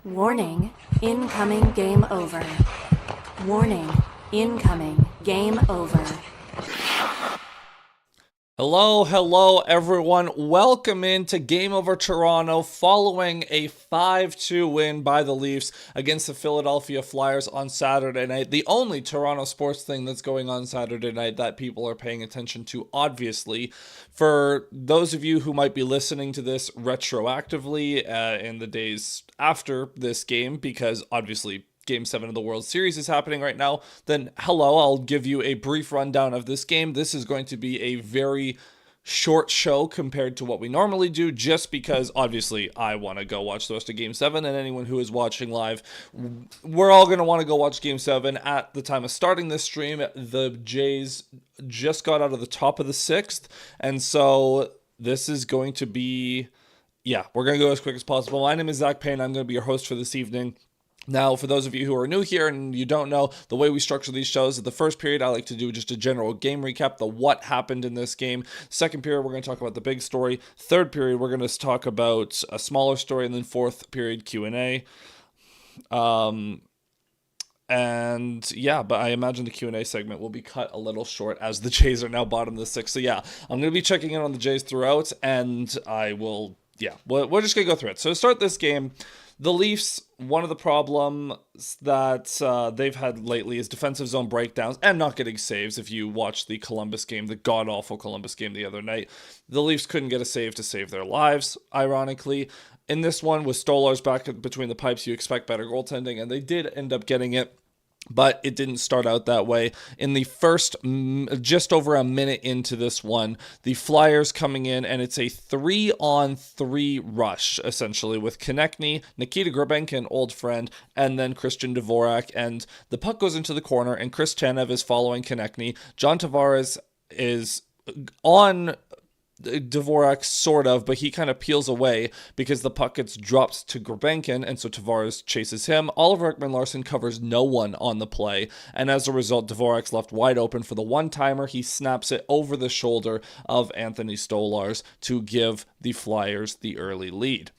Warning, incoming game over. Warning, incoming game over. Hello, everyone. Welcome into Game Over Toronto following a 5-2 win by the Leafs against the Philadelphia Flyers on Saturday night. The only Toronto sports thing that's going on Saturday night that people are paying attention to, obviously. For those of you who might be listening to this retroactively in the days after this game, because obviously Game 7 of the World Series is happening right now, then hello, I'll give you a brief rundown of this game. This is going to be a very short show compared to what we normally do, just because obviously I want to go watch the rest of Game 7, and anyone who is watching live, we're all going to want to go watch Game 7. At the time of starting this stream, the Jays just got out of the top of the 6th, and so this is going to be, we're going to go as quick as possible. My name is Zach Payne. I'm going to be your host for this evening. Now, for those of you who are new here and you don't know, the way we structure these shows is the first period, I like to do just a general game recap, the what happened in this game. Second period, we're going to talk about the big story. Third period, we're going to talk about a smaller story. And then fourth period, Q&A. But I imagine the Q&A segment will be cut a little short as the Jays are now bottom of the 6th. So I'm going to be checking in on the Jays throughout, and I will, we're just going to go through it. So to start this game, the Leafs, one of the problems that they've had lately is defensive zone breakdowns and not getting saves. If you watch the Columbus game, the god-awful Columbus game the other night, the Leafs couldn't get a save to save their lives, ironically. In this one, with Stolarz back between the pipes, you expect better goaltending, and they did end up getting it. But it didn't start out that way. In the first, just over a minute into this one, the Flyers coming in, and it's a 3-on-3 rush, essentially, with Konechny, Nikita Grabenka, an old friend, and then Christian Dvorak. And the puck goes into the corner, and Chris Tanev is following Konechny. John Tavares is on Dvorak, sort of, but he kind of peels away because the puck gets dropped to Grabenkin, and so Tavares chases him. Oliver Ekman-Larsson covers no one on the play, and as a result, Dvorak's left wide open for the one-timer. He snaps it over the shoulder of Anthony Stolarz to give the Flyers the early lead.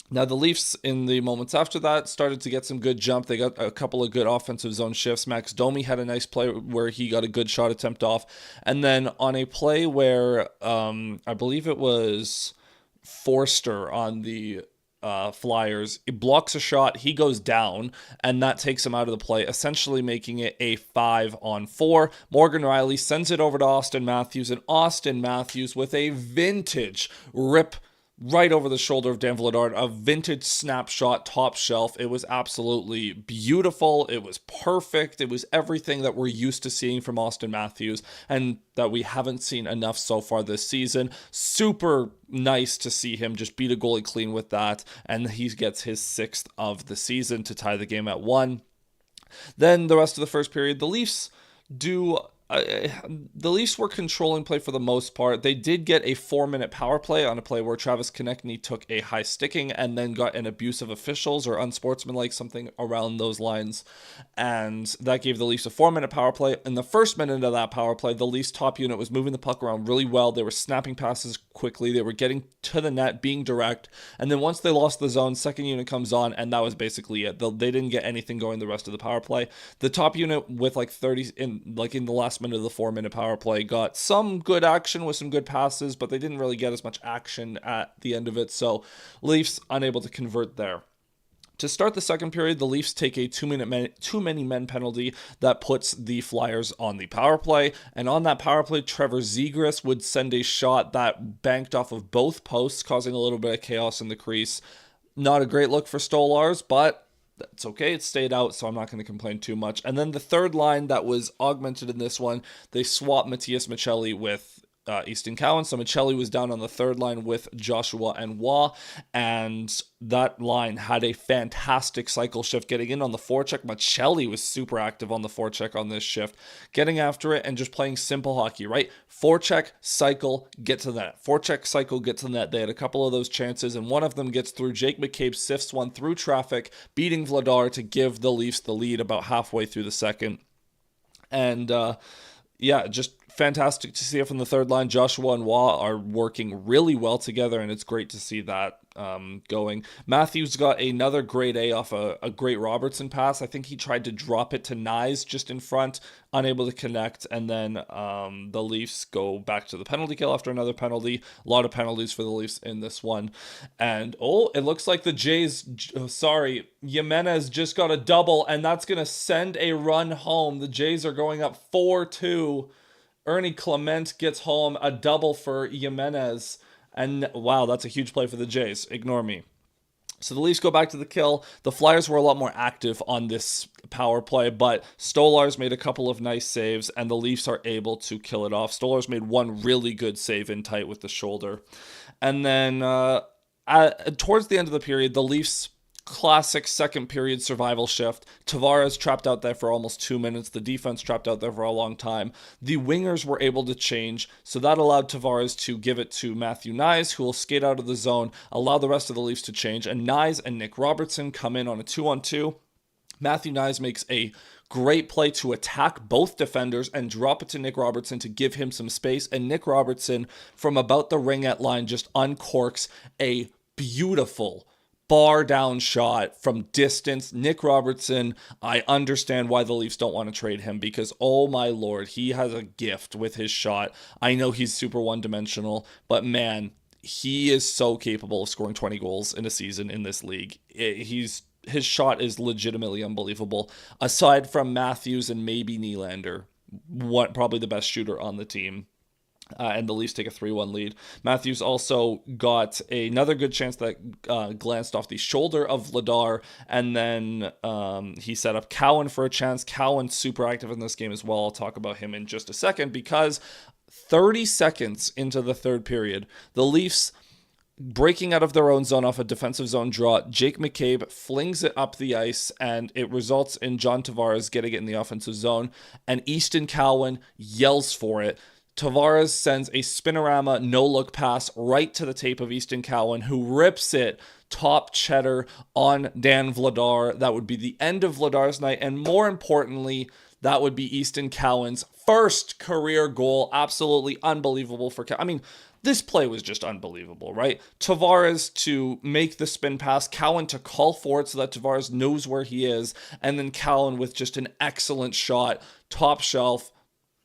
Now, the Leafs, in the moments after that, started to get some good jump. They got a couple of good offensive zone shifts. Max Domi had a nice play where he got a good shot attempt off. And then on a play where I believe it was Forster on the Flyers, he blocks a shot, he goes down, and that takes him out of the play, essentially making it a 5-on-4. Morgan Riley sends it over to Austin Matthews, and Austin Matthews with a vintage rip right over the shoulder of Dan Vladar, a vintage snapshot, top shelf. It was absolutely beautiful. It was perfect. It was everything that we're used to seeing from Austin Matthews and that we haven't seen enough so far this season. Super nice to see him just beat a goalie clean with that, and he gets his 6th of the season to tie the game at 1. Then the rest of the first period, the Leafs were controlling play for the most part. They did get a 4-minute power play on a play where Travis Konechny took a high sticking and then got an abuse of officials or unsportsmanlike, something around those lines. And that gave the Leafs a 4-minute power play. In the first minute of that power play, the Leafs top unit was moving the puck around really well. They were snapping passes quickly. They were getting to the net, being direct. And then once they lost the zone, second unit comes on, and that was basically it. They didn't get anything going the rest of the power play. The top unit with like 30 in the last minute of the 4-minute power play got some good action with some good passes, but they didn't really get as much action at the end of it, so Leafs unable to convert there. To start the second period, the Leafs take a too many men penalty that puts the Flyers on the power play, and on that power play, Trevor Zegras would send a shot that banked off of both posts, causing a little bit of chaos in the crease. Not a great look for Stolarz, but that's okay. It stayed out, so I'm not going to complain too much. And then the third line that was augmented in this one, they swapped Matthias Michelli with Easton Cowan. So Michelli was down on the third line with Joshua and Waugh, and that line had a fantastic cycle shift getting in on the forecheck. Michelli was super active on the forecheck on this shift, getting after it and just playing simple hockey, right? Forecheck, cycle, get to the net. Forecheck, cycle, get to the net. They had a couple of those chances, and one of them gets through. Jake McCabe sifts one through traffic, beating Vladar to give the Leafs the lead about halfway through the second. And just fantastic to see it from the third line. Joshua and Waugh are working really well together, and it's great to see that going. Matthews got another grade A off a great Robertson pass. I think he tried to drop it to Nyes just in front, unable to connect, and then the Leafs go back to the penalty kill after another penalty. A lot of penalties for the Leafs in this one. And, it looks like the Jays, Jimenez just got a double, and that's going to send a run home. The Jays are going up 4-2. Ernie Clement gets home, a double for Jimenez. And wow, that's a huge play for the Jays. Ignore me. So the Leafs go back to the kill. The Flyers were a lot more active on this power play, but Stolarz made a couple of nice saves, and the Leafs are able to kill it off. Stolarz made one really good save in tight with the shoulder. And then towards the end of the period, the Leafs' classic second period survival shift. Tavares trapped out there for almost 2 minutes. The defense trapped out there for a long time. The wingers were able to change, so that allowed Tavares to give it to Matthew Nyes, who will skate out of the zone, allow the rest of the Leafs to change, and Nyes and Nick Robertson come in on a 2-on-2. Matthew Nyes makes a great play to attack both defenders and drop it to Nick Robertson to give him some space, and Nick Robertson, from about the ringette line, just uncorks a beautiful bar down shot from distance. Nick Robertson, I understand why the Leafs don't want to trade him, because oh my lord, he has a gift with his shot. I know he's super one-dimensional, but man, he is so capable of scoring 20 goals in a season in this league. His shot is legitimately unbelievable. Aside from Matthews and maybe Nylander, probably the best shooter on the team. And the Leafs take a 3-1 lead. Matthews also got another good chance that glanced off the shoulder of Vladar, and then he set up Cowan for a chance. Cowan super active in this game as well. I'll talk about him in just a second, because 30 seconds into the third period, the Leafs breaking out of their own zone off a defensive zone draw, Jake McCabe flings it up the ice, and it results in John Tavares getting it in the offensive zone, and Easton Cowan yells for it. Tavares sends a spinorama no-look pass right to the tape of Easton Cowan, who rips it top cheddar on Dan Vladar. That would be the end of Vladar's night, and more importantly, that would be Easton Cowan's first career goal. Absolutely unbelievable for Cowan. I mean, this play was just unbelievable, right? Tavares to make the spin pass, Cowan to call for it so that Tavares knows where he is, and then Cowan with just an excellent shot, top shelf,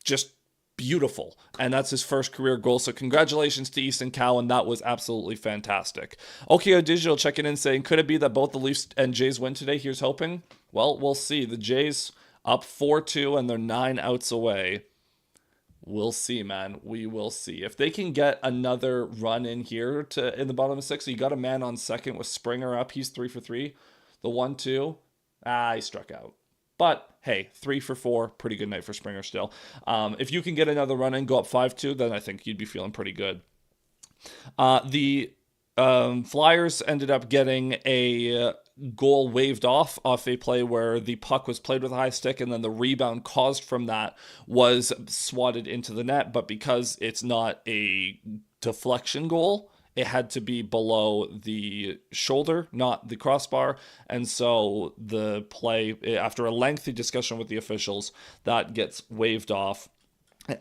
just beautiful. And that's his first career goal. So congratulations to Easton Cowan. That was absolutely fantastic. OKO Digital checking in saying, could it be that both the Leafs and Jays win today? Here's hoping. Well, we'll see. The Jays up 4-2 and they're 9 outs away. We'll see, man. We will see. If they can get another run in here in the bottom of 6, so you got a man on second with Springer up. He's 3 for 3. The 1-2, he struck out. But hey, 3 for 4, pretty good night for Springer still. If you can get another run and go up 5-2, then I think you'd be feeling pretty good. The Flyers ended up getting a goal waved off a play where the puck was played with a high stick, and then the rebound caused from that was swatted into the net. But because it's not a deflection goal, it had to be below the shoulder, not the crossbar. And so the play, after a lengthy discussion with the officials, that gets waved off.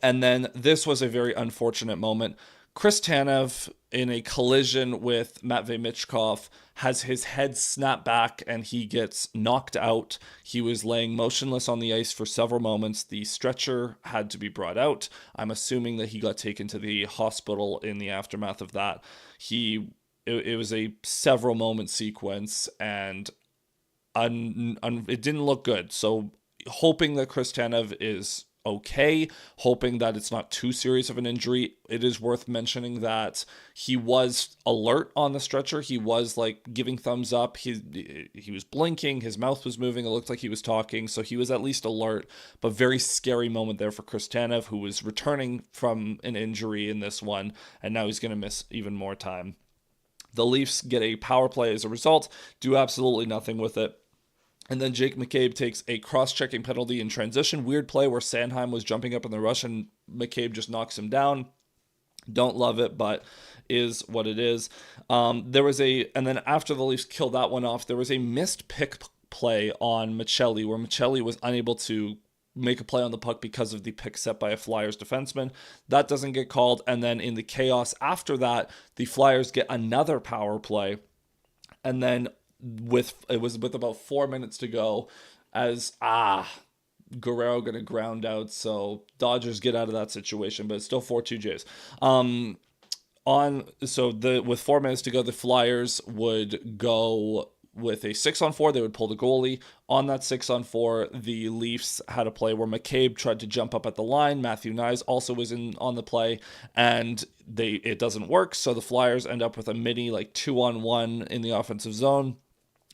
And then this was a very unfortunate moment. Chris Tanev, in a collision with Matvei Michkov, has his head snapped back and he gets knocked out. He was laying motionless on the ice for several moments. The stretcher had to be brought out. I'm assuming that he got taken to the hospital in the aftermath of that. It was a several moment sequence, and it didn't look good. So hoping that Chris Tanev is okay, hoping that it's not too serious of an injury. It is worth mentioning that he was alert on the stretcher. He was like giving thumbs up. He was blinking. His mouth was moving. It looked like he was talking. So he was at least alert. But very scary moment there for Chris Tanev, who was returning from an injury in this one, and now he's going to miss even more time. The Leafs get a power play as a result, do absolutely nothing with it. And then Jake McCabe takes a cross-checking penalty in transition. Weird play where Sanheim was jumping up in the rush and McCabe just knocks him down. Don't love it, but is what it is. And then after the Leafs killed that one off, there was a missed pick play on Michelli where Michelli was unable to make a play on the puck because of the pick set by a Flyers defenseman. That doesn't get called. And then in the chaos after that, the Flyers get another power play. And then with about 4 minutes to go, as Guerrero gonna ground out, so Dodgers get out of that situation, but it's still 4-2 Jays. With 4 minutes to go, the Flyers would go with a 6-on-4. They would pull the goalie. On that 6-on-4, the Leafs had a play where McCabe tried to jump up at the line. Matthew Nyes also was on the play, and it doesn't work. So the Flyers end up with a mini 2-on-1 in the offensive zone.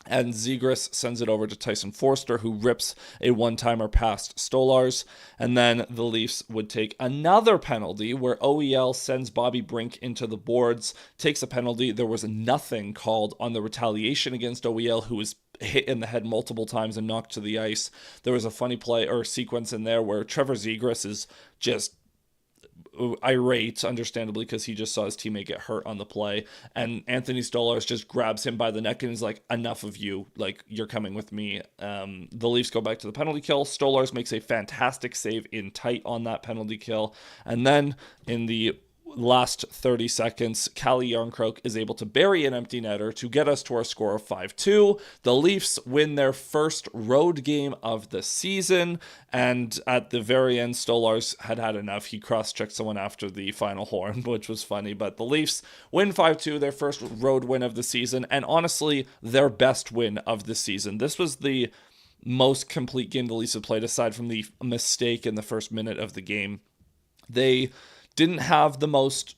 And Zegras sends it over to Tyson Forster, who rips a one-timer past Stolarz. And then the Leafs would take another penalty where OEL sends Bobby Brink into the boards, takes a penalty. There was nothing called on the retaliation against OEL, who was hit in the head multiple times and knocked to the ice. There was a funny play or sequence in there where Trevor Zegras is just irate, understandably, because he just saw his teammate get hurt on the play, and Anthony Stolarz just grabs him by the neck and is like, enough of you, you're coming with me. The Leafs go back to the penalty kill. Stolarz makes a fantastic save in tight on that penalty kill, and then in the last 30 seconds, Calle Jarnkrok is able to bury an empty netter to get us to our score of 5-2. The Leafs win their first road game of the season, and at the very end, Stolarz had enough. He cross-checked someone after the final horn, which was funny, but the Leafs win 5-2, their first road win of the season, and honestly, their best win of the season. This was the most complete game the Leafs have played, aside from the mistake in the first minute of the game. They didn't have the most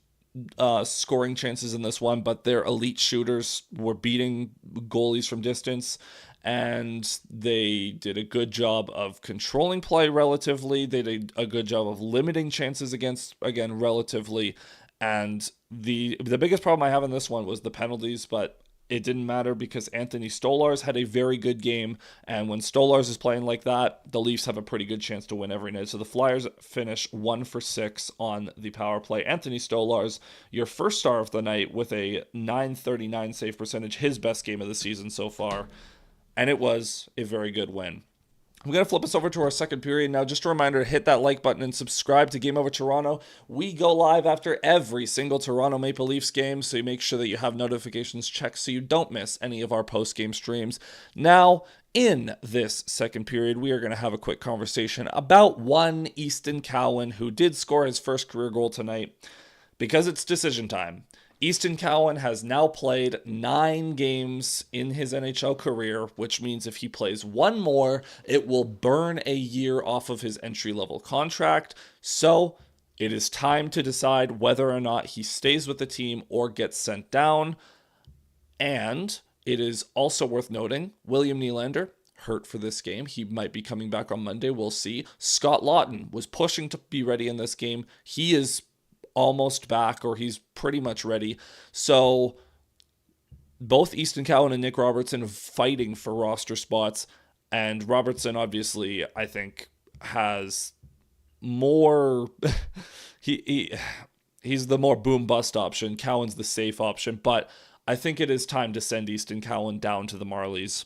scoring chances in this one, but their elite shooters were beating goalies from distance, and they did a good job of controlling play relatively. They did a good job of limiting chances against, again, relatively. And the biggest problem I have in this one was the penalties, but it didn't matter because Anthony Stolarz had a very good game, and when Stolarz is playing like that, the Leafs have a pretty good chance to win every night. So the Flyers finish 1 for 6 on the power play. Anthony Stolarz, your first star of the night, with a .939 save percentage, his best game of the season so far, and it was a very good win. I'm going to flip us over to our second period now. Just a reminder to hit that like button and subscribe to Game Over Toronto. We go live after every single Toronto Maple Leafs game, so you make sure that you have notifications checked so you don't miss any of our post-game streams. Now, in this second period, we are going to have a quick conversation about one Easton Cowan, who did score his first career goal tonight, because it's decision time. Easton Cowan has now played 9 games in his NHL career, which means if he plays one more, it will burn a year off of his entry-level contract. So it is time to decide whether or not he stays with the team or gets sent down. And it is also worth noting, William Nylander, hurt for this game. He might be coming back on Monday. We'll see. Scott Laughton was pushing to be ready in this game. He is almost back, or he's pretty much ready. So both Easton Cowan and Nick Robertson fighting for roster spots, and Robertson obviously I think has more he's the more boom bust option. Cowan's the safe option, but I think it is time to send Easton Cowan down to the Marlies.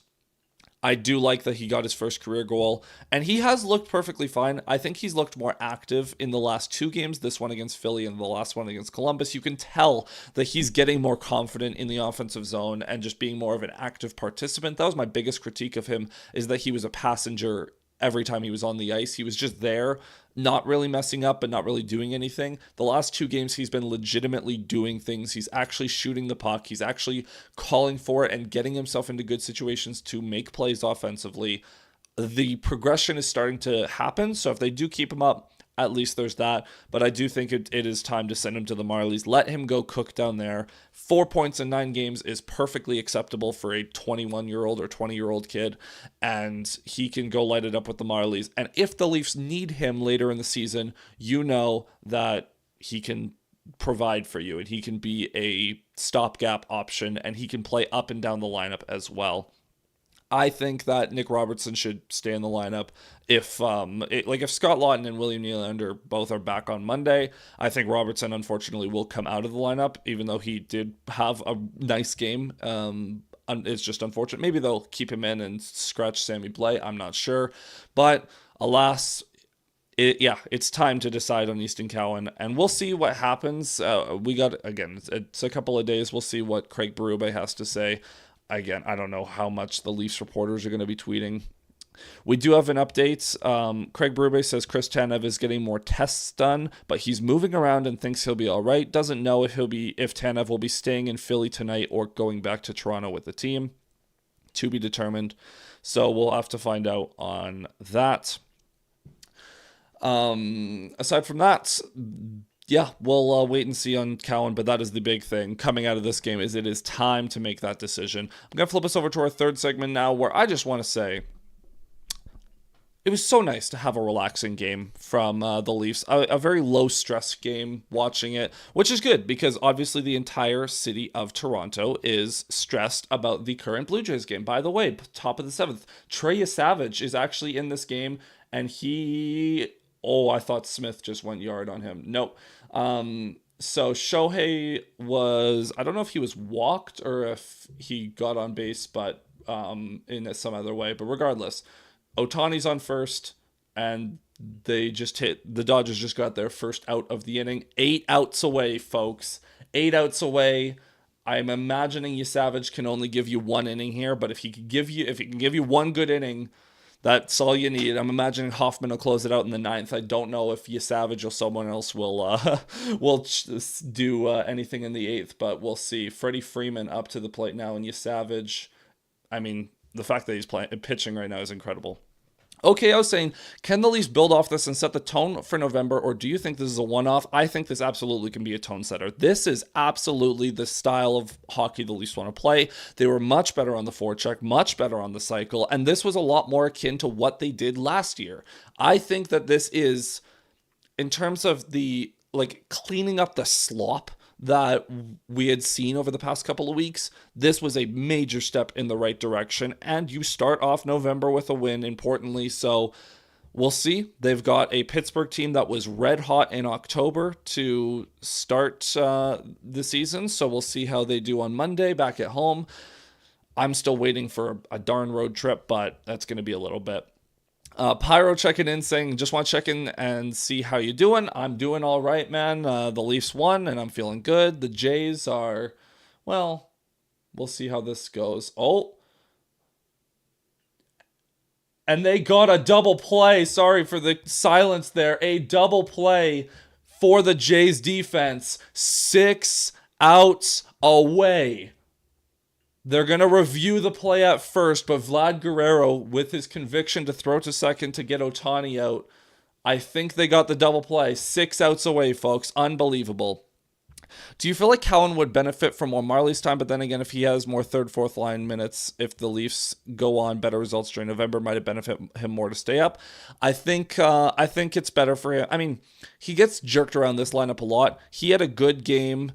I do like that he got his first career goal, and he has looked perfectly fine. I think he's looked more active in the last 2 games, this one against Philly and the last one against Columbus. You can tell that he's getting more confident in the offensive zone and just being more of an active participant. That was my biggest critique of him, is that he was a passenger every time he was on the ice. He was just there, not really messing up, but not really doing anything. The last 2 games, he's been legitimately doing things. He's actually shooting the puck. He's actually calling for it and getting himself into good situations to make plays offensively. The progression is starting to happen, so if they do keep him up, at least there's that. But I do think it is time to send him to the Marlies. Let him go cook down there. 4 points in 9 games is perfectly acceptable for a 21-year-old or 20-year-old kid, and he can go light it up with the Marlies. And if the Leafs need him later in the season, you know that he can provide for you, and he can be a stopgap option, and he can play up and down the lineup as well. I think that Nick Robertson should stay in the lineup. If Scott Laughton and William Nylander both are back on Monday, I think Robertson unfortunately will come out of the lineup, even though he did have a nice game. it's just unfortunate. Maybe they'll keep him in and scratch Sammy Blais. I'm not sure. But alas, it's time to decide on Easton Cowan, and we'll see what happens. We got, again, it's a couple of days. We'll see what Craig Berube has to say. Again, I don't know how much the Leafs reporters are going to be tweeting. We do have an update. Craig Berube says Chris Tanev is getting more tests done, but he's moving around and thinks he'll be all right. Doesn't know if Tanev will be staying in Philly tonight or going back to Toronto with the team. To be determined. So we'll have to find out on that. Aside from that, yeah, we'll wait and see on Cowan, but that is the big thing coming out of this game is it is time to make that decision. I'm going to flip us over to our third segment now, where I just want to say it was so nice to have a relaxing game from the Leafs, a very low-stress game watching it, which is good because obviously the entire city of Toronto is stressed about the current Blue Jays game. By the way, top of the seventh, Trey Savage is actually in this game, and I thought Smith just went yard on him. Nope. So Shohei was, I don't know if he was walked or if he got on base, but in some other way. But regardless, Ohtani's on first, and the Dodgers just got their first out of the inning. 8 outs away, folks. 8 outs away. I'm imagining Savage can only give you 1 inning here, but if he can give you 1 good inning, that's all you need. I'm imagining Hoffman will close it out in the 9th. I don't know if Savage or someone else will do anything in the 8th, but we'll see. Freddie Freeman up to the plate now, and Savage, I mean, the fact that he's pitching right now is incredible. Okay, I was saying, can the Leafs build off this and set the tone for November, or do you think this is a one-off? I think this absolutely can be a tone setter. This is absolutely the style of hockey the Leafs want to play. They were much better on the forecheck, much better on the cycle, and this was a lot more akin to what they did last year. I think that this is, in terms of the, cleaning up the slop that we had seen over the past couple of weeks, this was a major step in the right direction, and you start off November with a win, importantly, so we'll see. They've got a Pittsburgh team that was red hot in October to start the season, so we'll see how they do on Monday back at home. I'm still waiting for a darn road trip, but that's going to be a little bit. Pyro checking in saying, just want to check in and see how you doing. I'm doing all right, man. The Leafs won and I'm feeling good. The Jays are, well, we'll see how this goes. Oh, and they got a double play. Sorry for the silence there. A double play for the Jays defense. 6 outs away. They're going to review the play at first, but Vlad Guerrero, with his conviction to throw to second to get Ohtani out, I think they got the double play. 6 outs away, folks. Unbelievable. Do you feel like Cowan would benefit from more Marley's time? But then again, if he has more third, fourth line minutes, if the Leafs go on better results during November, might it benefit him more to stay up? I think it's better for him. I mean, he gets jerked around this lineup a lot. He had a good game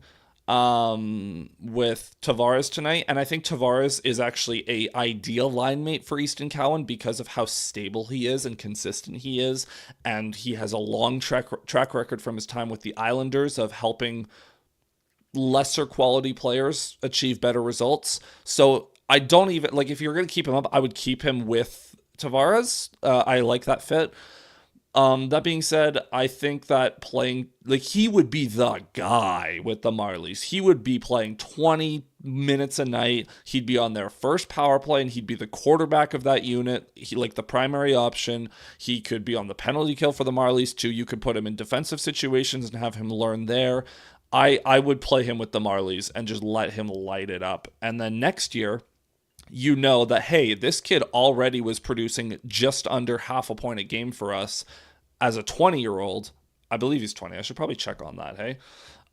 with Tavares tonight, and I think Tavares is actually a ideal line mate for Easton Cowan because of how stable he is and consistent he is, and he has a long track record from his time with the Islanders of helping lesser quality players achieve better results. So I don't even, if you're going to keep him up, I would keep him with Tavares. I like that fit. That being said, I think that playing, he would be the guy with the Marlies. He would be playing 20 minutes a night. He'd be on their first power play, and he'd be the quarterback of that unit. The primary option. He could be on the penalty kill for the Marlies, too. You could put him in defensive situations and have him learn there. I would play him with the Marlies and just let him light it up. And then next year, you know that, hey, this kid already was producing just under half a point a game for us as a 20-year-old. I believe he's 20. I should probably check on that, hey?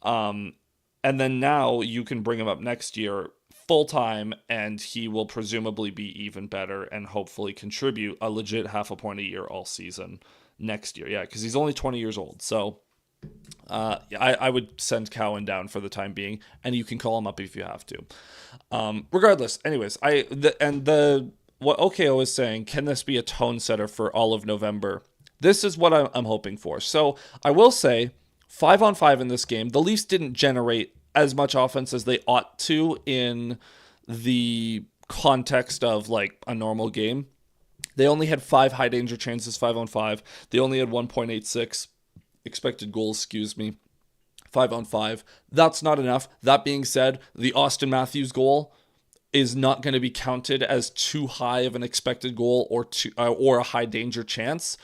And then now you can bring him up next year full-time, and he will presumably be even better and hopefully contribute a legit half a point a year all season next year. Yeah, because he's only 20 years old. So I would send Cowan down for the time being, and you can call him up if you have to. Regardless, anyways, what OKO is saying, can this be a tone setter for all of November? This is what I'm hoping for. So I will say, 5-on-5 in this game, the Leafs didn't generate as much offense as they ought to in the context of like a normal game, they only had 5 high danger chances, 5-on-5. They only had 1.86 expected goals, 5-on-5. That's not enough. That being said, the Austin Matthews goal is not going to be counted as too high of an expected goal or a high danger chance.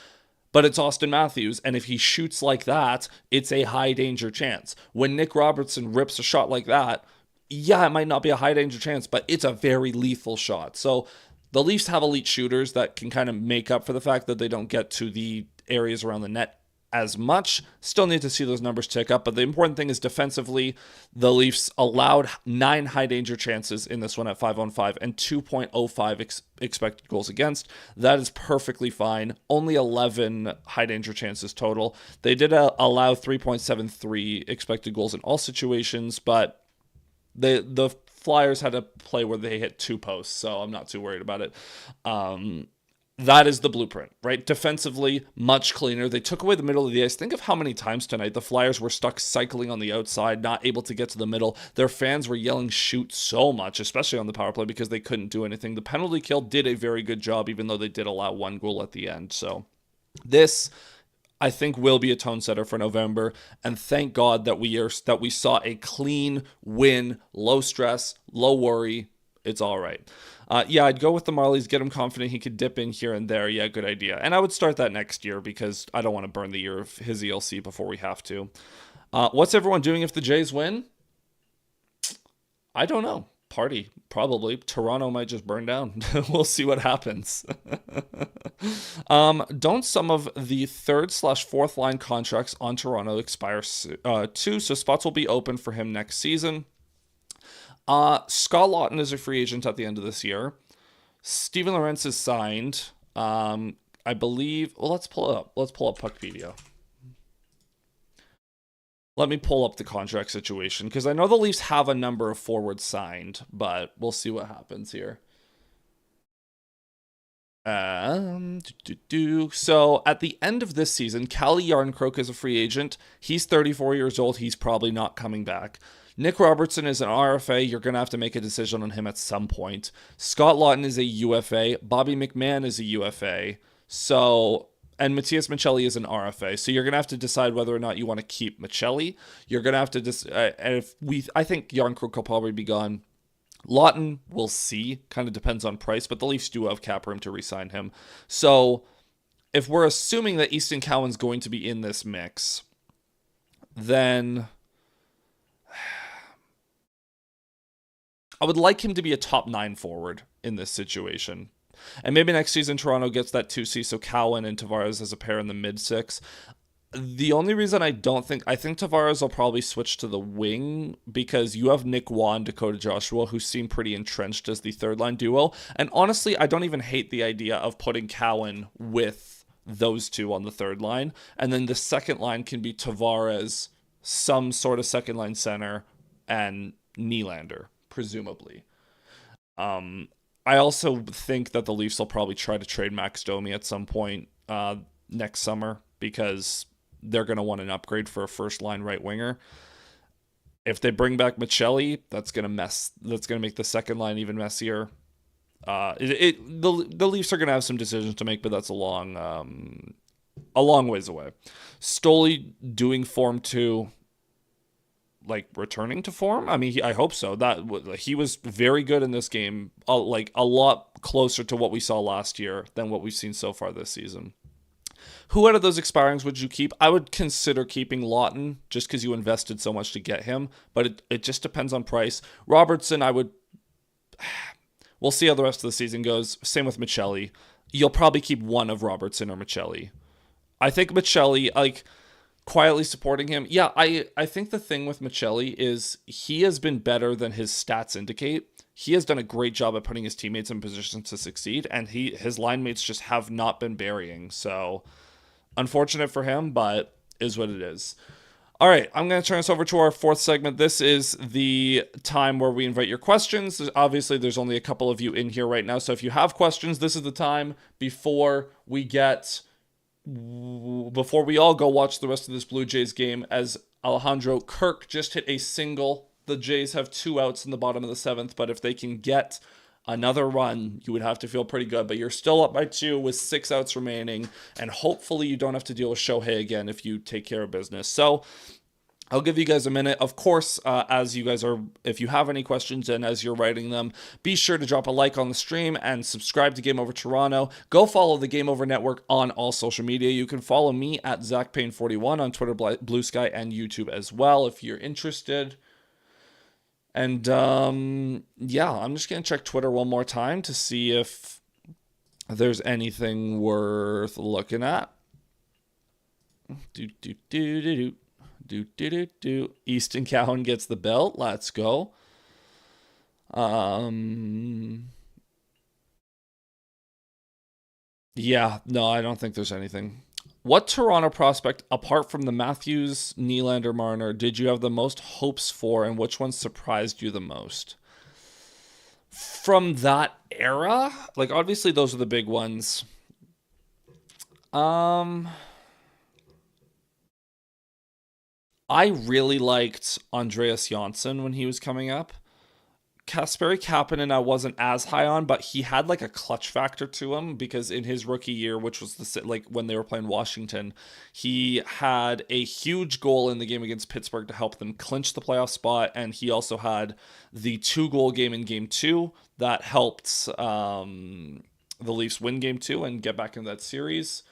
But it's Austin Matthews, and if he shoots like that, it's a high danger chance. When Nick Robertson rips a shot like that, yeah, it might not be a high danger chance, but it's a very lethal shot. So the Leafs have elite shooters that can kind of make up for the fact that they don't get to the areas around the net as much. Still need to see those numbers tick up, but the important thing is defensively, the Leafs allowed 9 high danger chances in this one at 5-on-5 and 2.05 expected goals against. That is perfectly fine. Only 11 high danger chances total. They did allow 3.73 expected goals in all situations, but the Flyers had a play where they hit 2 posts, so I'm not too worried about it. That is the blueprint, right? Defensively, much cleaner. They took away the middle of the ice. Think of how many times tonight the Flyers were stuck cycling on the outside, not able to get to the middle. Their fans were yelling shoot so much, especially on the power play, because they couldn't do anything. The penalty kill did a very good job, even though they did allow 1 goal at the end. So this, I think, will be a tone setter for November, and thank God that we saw a clean win, low stress, low worry. It's all right. Yeah, I'd go with the Marlies, get him confident he could dip in here and there. Yeah, good idea. And I would start that next year because I don't want to burn the year of his ELC before we have to. What's everyone doing if the Jays win? I don't know. Party, probably. Toronto might just burn down. We'll see what happens. Don't some of the 3rd/4th line contracts on Toronto expire too, so spots will be open for him next season. Scott Laughton is a free agent at the end of this year. Steven Lorentz is signed. I believe. Well, let's pull it up. Let's pull up Puckpedia. Let me pull up the contract situation because I know the Leafs have a number of forwards signed, but we'll see what happens here. So at the end of this season, Calle Yarncroke is a free agent. He's 34 years old. He's probably not coming back. Nick Robertson is an RFA. You're going to have to make a decision on him at some point. Scott Laughton is a UFA. Bobby McMahon is a UFA. And Matthias Michelli is an RFA. So you're going to have to decide whether or not you want to keep Michelli. You're going to have to I think Yarncroke will probably be gone. Laughton, we'll see. Kind of depends on price, but the Leafs do have cap room to re-sign him. So if we're assuming that Easton Cowan's going to be in this mix, then I would like him to be a top 9 forward in this situation. And maybe next season Toronto gets that 2C, so Cowan and Tavares as a pair in the mid-6. The only reason I think Tavares will probably switch to the wing because you have Nick Waugh and Dakota Joshua who seem pretty entrenched as the 3rd-line duo. And honestly, I don't even hate the idea of putting Cowan with those two on the 3rd line. And then the 2nd line can be Tavares, some sort of 2nd-line center, and Nylander, presumably. I also think that the Leafs will probably try to trade Max Domi at some point next summer because they're going to want an upgrade for a 1st-line right winger. If they bring back Michelli, that's going to make the 2nd line even messier. The Leafs are going to have some decisions to make, but that's a long ways away. Stoli doing Form 2, like returning to form. I mean, I hope so. That he was very good in this game, like a lot closer to what we saw last year than what we've seen so far this season. Who out of those expirings would you keep? I would consider keeping Laughton just because you invested so much to get him, but it just depends on price. Robertson, we'll see how the rest of the season goes. Same with Michelli. You'll probably keep one of Robertson or Michelli. I think Michelli, like, quietly supporting him. Yeah, I think the thing with Michelli is he has been better than his stats indicate. He has done a great job at putting his teammates in positions to succeed, and his line mates just have not been burying. So, unfortunate for him, but is what it is. All right, I'm going to turn us over to our 4th segment. This is the time where we invite your questions. Obviously, there's only a couple of you in here right now, so if you have questions, this is the time before we all go watch the rest of this Blue Jays game, as Alejandro Kirk just hit a single. The Jays have 2 outs in the bottom of the 7th, but if they can get Another run, you would have to feel pretty good, but you're still up by 2 with 6 outs remaining, and hopefully you don't have to deal with Shohei again if you take care of business. So I'll give you guys a minute. Of course, as you guys are, if you have any questions and as you're writing them, be sure to drop a like on the stream and subscribe to Game Over Toronto. Go follow the Game Over Network on all social media. You can follow me at Zach Payne 41 on Twitter, Bluesky, and YouTube as well if you're interested. And yeah, I'm just going to check Twitter one more time to see if there's anything worth looking at. Easton Cowan gets the belt. Let's go. Yeah, no, I don't think there's anything. What Toronto prospect, apart from the Matthews, Nylander, Marner, did you have the most hopes for, and which one surprised you the most? From that era, like obviously those are the big ones. I really liked Andreas Janssen when he was coming up. Kasperi Kapanen I wasn't as high on, but he had like a clutch factor to him because in his rookie year, which was like when they were playing Washington, he had a huge goal in the game against Pittsburgh to help them clinch the playoff spot, and he also had the 2-goal game in Game 2 that helped the Leafs win Game 2 and get back into that series.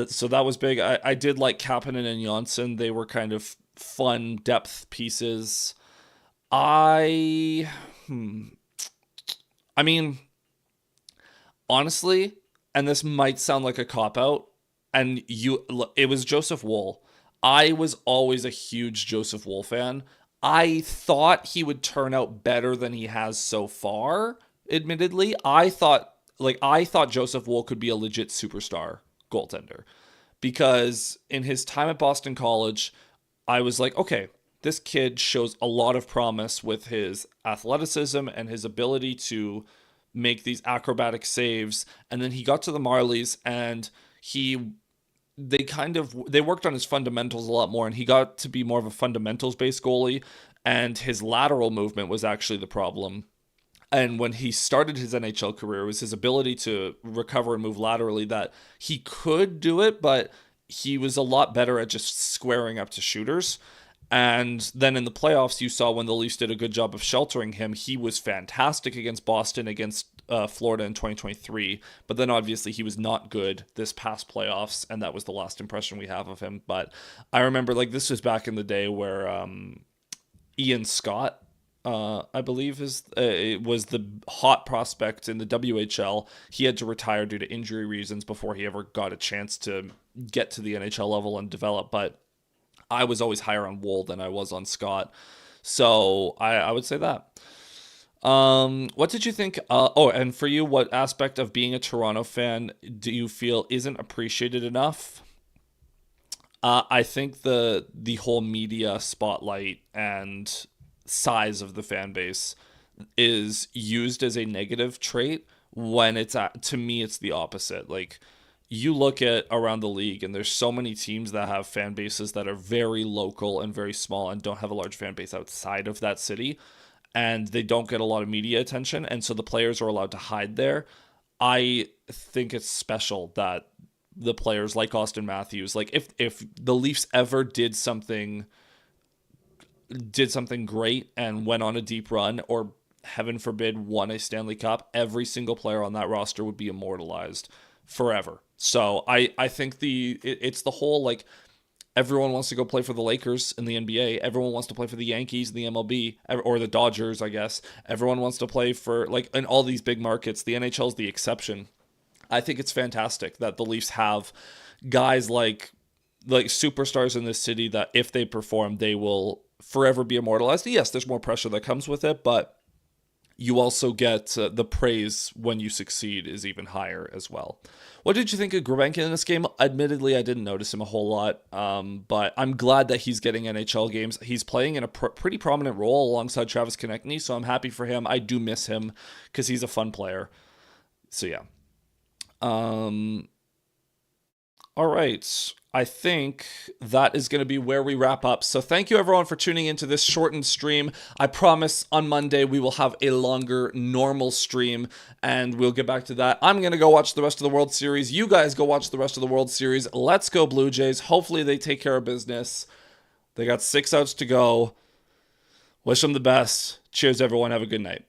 So that was big. I did like Kapanen and Janssen. They were kind of fun depth pieces. I mean, honestly, and this might sound like a cop-out, and it was Joseph Woll. I was always a huge Joseph Woll fan. I thought he would turn out better than he has so far, admittedly. I thought Joseph Woll could be a legit superstar goaltender because in his time at Boston College, I was like, okay, this kid shows a lot of promise with his athleticism and his ability to make these acrobatic saves. And then he got to the Marlies and they worked on his fundamentals a lot more, and he got to be more of a fundamentals based goalie, and his lateral movement was actually the problem. And when he started his NHL career, it was his ability to recover and move laterally that he could do it, but he was a lot better at just squaring up to shooters. And then in the playoffs, you saw when the Leafs did a good job of sheltering him, he was fantastic against Boston, against Florida in 2023. But then obviously he was not good this past playoffs, and that was the last impression we have of him. But I remember, like, this was back in the day where Ian Scott, I believe, was the hot prospect in the WHL. He had to retire due to injury reasons before he ever got a chance to get to the NHL level and develop. But I was always higher on Woll than I was on Scott. So I would say that. What did you think? And for you, what aspect of being a Toronto fan do you feel isn't appreciated enough? I think the whole media spotlight and size of the fan base is used as a negative trait when to me, it's the opposite. Like, you look at around the league and there's so many teams that have fan bases that are very local and very small and don't have a large fan base outside of that city, and they don't get a lot of media attention, and so the players are allowed to hide there. I think it's special that the players like Austin Matthews, like if the Leafs ever did something great and went on a deep run, or heaven forbid won a Stanley Cup, every single player on that roster would be immortalized forever. So I think it's the whole, like, everyone wants to go play for the Lakers in the NBA. Everyone wants to play for the Yankees in the MLB, or the Dodgers, I guess. Everyone wants to play for, like, in all these big markets. The NHL is the exception. I think it's fantastic that the Leafs have guys like superstars in this city that if they perform, they will forever be immortalized. Yes, there's more pressure that comes with it, but you also get the praise when you succeed is even higher as well. What did you think of Grebenkin in this game? Admittedly, I didn't notice him a whole lot, but I'm glad that he's getting NHL games. He's playing in a pretty prominent role alongside Travis Konechny, so I'm happy for him. I do miss him because he's a fun player. So yeah. All right. I think that is going to be where we wrap up. So thank you everyone for tuning into this shortened stream. I promise on Monday we will have a longer normal stream and we'll get back to that. I'm going to go watch the rest of the World Series. You guys go watch the rest of the World Series. Let's go Blue Jays. Hopefully they take care of business. They got 6 outs to go. Wish them the best. Cheers everyone. Have a good night.